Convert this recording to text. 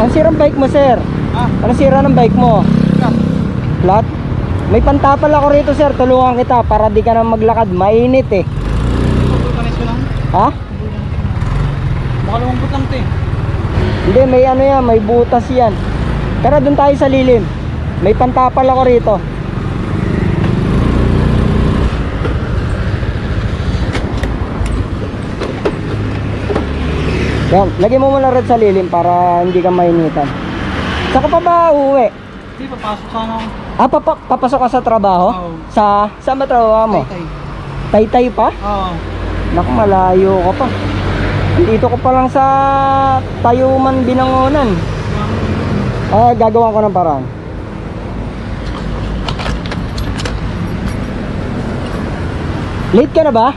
Ang sirang bike mo, sir? Anong sira ng bike mo? Flat? May pantapal ako rito, sir. Tulungan kita para di ka na maglakad. Mainit eh. Ha? Baka lumambot lang ito eh. Hindi, may ano yan, may butas yan. Tara, dun tayo sa lilim. May pantapal ako rito. Yan, lagyan mo muna red sa lilim para hindi ka mainitan. Saan ka pa ba uuwi? Hindi, papasok sana ako. Papasok ka sa trabaho? Oo. Saan ba trabaho mo? Tay-tay. Taytay pa? Oo. Naku, malayo ka pa. Dito ko pa lang sa Tayuman, Binangonan. Gagawa ko ng paraan. Late ka na ba?